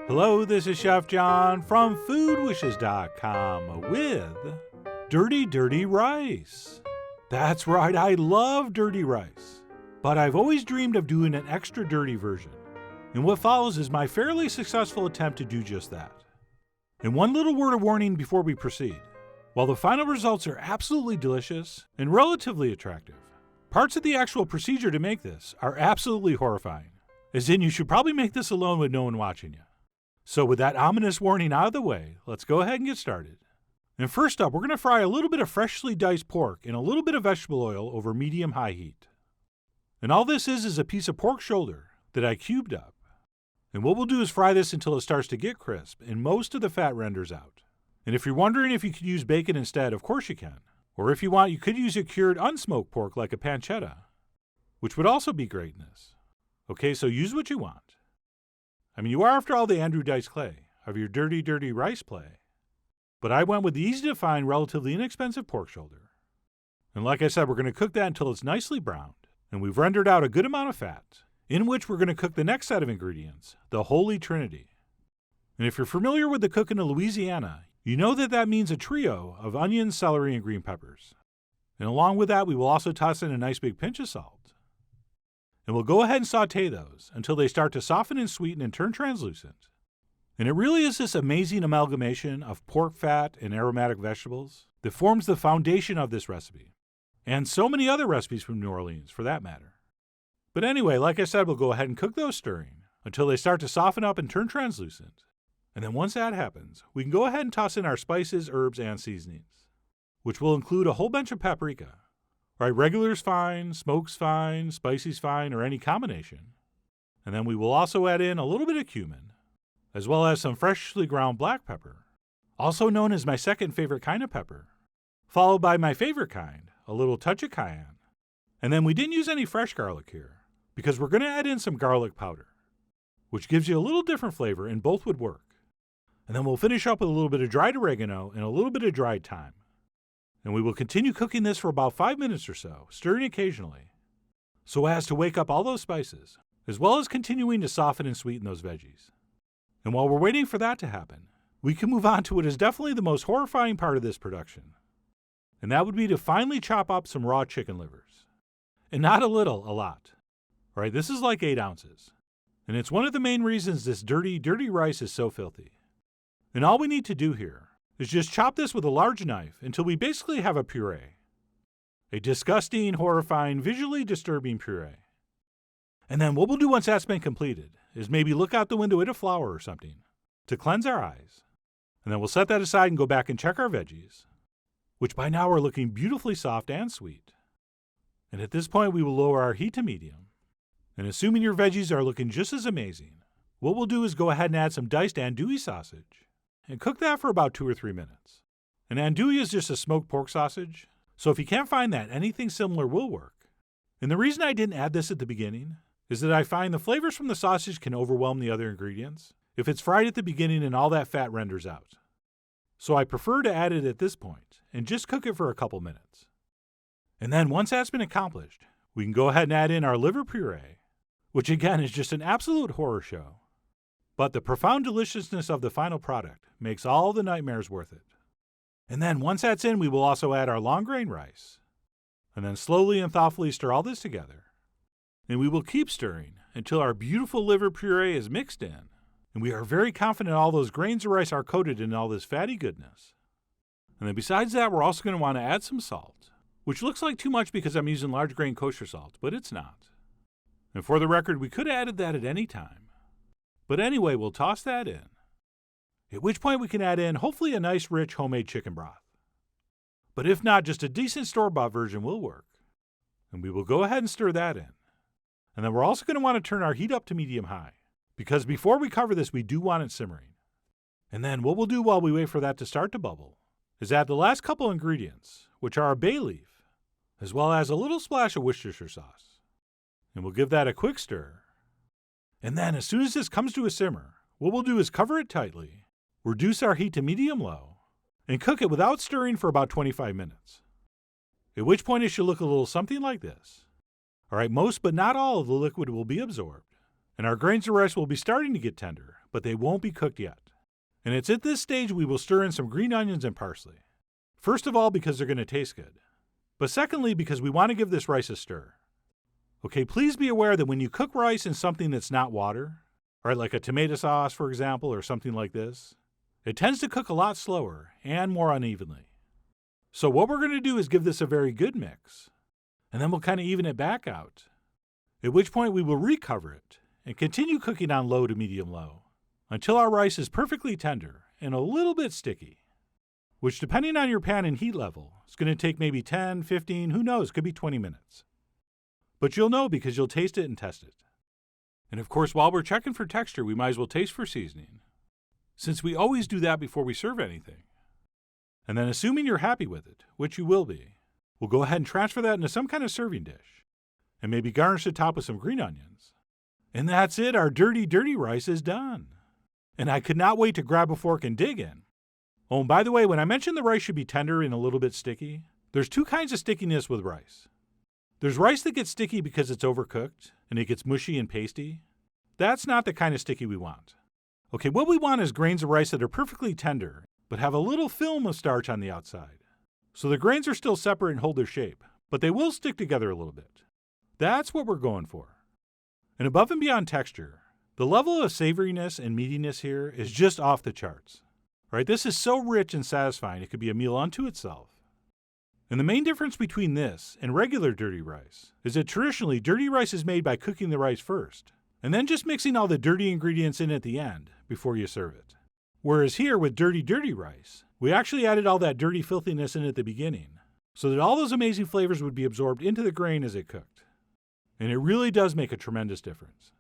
Hello, this is Chef John from foodwishes.com with Dirty Dirty Rice. That's right, I love dirty rice, but I've always dreamed of doing an extra dirty version. And what follows is my fairly successful attempt to do just that. And one little word of warning before we proceed. While the final results are absolutely delicious and relatively attractive, parts of the actual procedure to make this are absolutely horrifying. As in, you should probably make this alone with no one watching you. So with that ominous warning out of the way, let's go ahead and get started. And first up, we're going to fry a little bit of freshly diced pork in a little bit of vegetable oil over medium-high heat. And all this is a piece of pork shoulder that I cubed up. And what we'll do is fry this until it starts to get crisp and most of the fat renders out. And if you're wondering if you could use bacon instead, of course you can. Or if you want, you could use a cured unsmoked pork like a pancetta, which would also be great in this. Okay, so use what you want. I mean, you are, after all, the Andrew Dice Clay of your dirty, dirty rice play. But I went with the easy-to-find, relatively inexpensive pork shoulder. And like I said, we're going to cook that until it's nicely browned, and we've rendered out a good amount of fat, in which we're going to cook the next set of ingredients, the Holy Trinity. And if you're familiar with the cooking of Louisiana, you know that means a trio of onions, celery, and green peppers. And along with that, we will also toss in a nice big pinch of salt. And we'll go ahead and saute those until they start to soften and sweeten and turn translucent. And it really is this amazing amalgamation of pork fat and aromatic vegetables that forms the foundation of this recipe. And so many other recipes from New Orleans, for that matter. But anyway, like I said, we'll go ahead and cook those stirring until they start to soften up and turn translucent. And then once that happens, we can go ahead and toss in our spices, herbs, and seasonings, which will include a whole bunch of paprika. Right, regular's fine, smoke's fine, spicy's fine, or any combination. And then we will also add in a little bit of cumin, as well as some freshly ground black pepper, also known as my second favorite kind of pepper, followed by my favorite kind, a little touch of cayenne. And then we didn't use any fresh garlic here, because we're going to add in some garlic powder, which gives you a little different flavor, and both would work. And then we'll finish up with a little bit of dried oregano and a little bit of dried thyme. And we will continue cooking this for about 5 minutes or so, stirring occasionally, so as to wake up all those spices, as well as continuing to soften and sweeten those veggies. And while we're waiting for that to happen, we can move on to what is definitely the most horrifying part of this production. And that would be to finally chop up some raw chicken livers. And not a little, a lot. All right, this is like 8 ounces. And it's one of the main reasons this dirty, dirty rice is so filthy. And all we need to do here is just chop this with a large knife until we basically have a puree. A disgusting, horrifying, visually disturbing puree. And then what we'll do once that's been completed is maybe look out the window at a flower or something to cleanse our eyes. And then we'll set that aside and go back and check our veggies, which by now are looking beautifully soft and sweet. And at this point, we will lower our heat to medium. And assuming your veggies are looking just as amazing, what we'll do is go ahead and add some diced andouille sausage and cook that for about 2 or 3 minutes. And andouille is just a smoked pork sausage, so if you can't find that, anything similar will work. And the reason I didn't add this at the beginning is that I find the flavors from the sausage can overwhelm the other ingredients if it's fried at the beginning and all that fat renders out. So I prefer to add it at this point and just cook it for a couple minutes. And then once that's been accomplished, we can go ahead and add in our liver puree, which again is just an absolute horror show. But the profound deliciousness of the final product makes all the nightmares worth it. And then once that's in, we will also add our long grain rice. And then slowly and thoughtfully stir all this together. And we will keep stirring until our beautiful liver puree is mixed in. And we are very confident all those grains of rice are coated in all this fatty goodness. And then besides that, we're also going to want to add some salt, which looks like too much because I'm using large grain kosher salt, but it's not. And for the record, we could have added that at any time. But anyway, we'll toss that in, at which point we can add in hopefully a nice rich homemade chicken broth. But if not, just a decent store-bought version will work. And we will go ahead and stir that in. And then we're also going to want to turn our heat up to medium-high, because before we cover this, we do want it simmering. And then what we'll do while we wait for that to start to bubble is add the last couple ingredients, which are a bay leaf, as well as a little splash of Worcestershire sauce. And we'll give that a quick stir. And then as soon as this comes to a simmer, what we'll do is cover it tightly, reduce our heat to medium-low, and cook it without stirring for about 25 minutes. At which point it should look a little something like this. All right, most but not all of the liquid will be absorbed, And our grains of rice will be starting to get tender, but they won't be cooked yet. And it's at this stage we will stir in some green onions and parsley. First of all, because they're going to taste good. But secondly, because we want to give this rice a stir. Okay, please be aware that when you cook rice in something that's not water, right, like a tomato sauce, for example, or something like this, it tends to cook a lot slower and more unevenly. So what we're going to do is give this a very good mix, and then we'll kind of even it back out, at which point we will recover it and continue cooking on low to medium-low until our rice is perfectly tender and a little bit sticky, which depending on your pan and heat level, is going to take maybe 10, 15, who knows, could be 20 minutes. But you'll know because you'll taste it and test it. And of course, while we're checking for texture, we might as well taste for seasoning, since we always do that before we serve anything. And then assuming you're happy with it, which you will be, we'll go ahead and transfer that into some kind of serving dish, and maybe garnish the top with some green onions. And that's it, our dirty, dirty rice is done. And I could not wait to grab a fork and dig in. Oh, and by the way, when I mentioned the rice should be tender and a little bit sticky, there's two kinds of stickiness with rice. There's rice that gets sticky because it's overcooked and it gets mushy and pasty. That's not the kind of sticky we want. Okay, what we want is grains of rice that are perfectly tender, but have a little film of starch on the outside. So the grains are still separate and hold their shape, but they will stick together a little bit. That's what we're going for. And above and beyond texture, the level of savoriness and meatiness here is just off the charts. Right? This is so rich and satisfying it could be a meal unto itself. And the main difference between this and regular dirty rice is that traditionally dirty rice is made by cooking the rice first, and then just mixing all the dirty ingredients in at the end before you serve it. Whereas here with dirty, dirty rice, we actually added all that dirty filthiness in at the beginning, so that all those amazing flavors would be absorbed into the grain as it cooked. And it really does make a tremendous difference.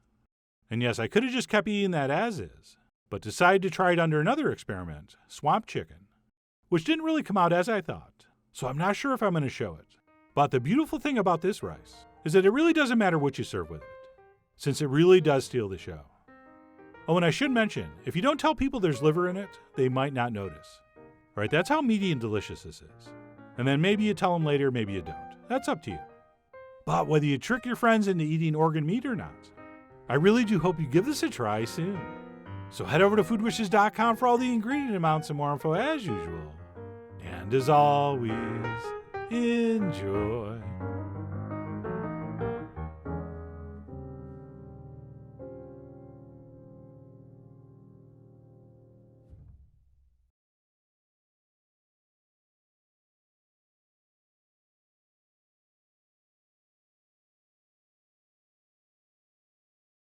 And yes, I could have just kept eating that as is, but decided to try it under another experiment, swamp chicken, which didn't really come out as I thought, so I'm not sure if I'm going to show it. But the beautiful thing about this rice is that it really doesn't matter what you serve with it, since it really does steal the show. Oh, and I should mention, if you don't tell people there's liver in it, they might not notice. Right? That's how meaty and delicious this is. And then maybe you tell them later, maybe you don't. That's up to you. But whether you trick your friends into eating organ meat or not, I really do hope you give this a try soon. So head over to foodwishes.com for all the ingredient amounts and more info as usual. And as always, enjoy.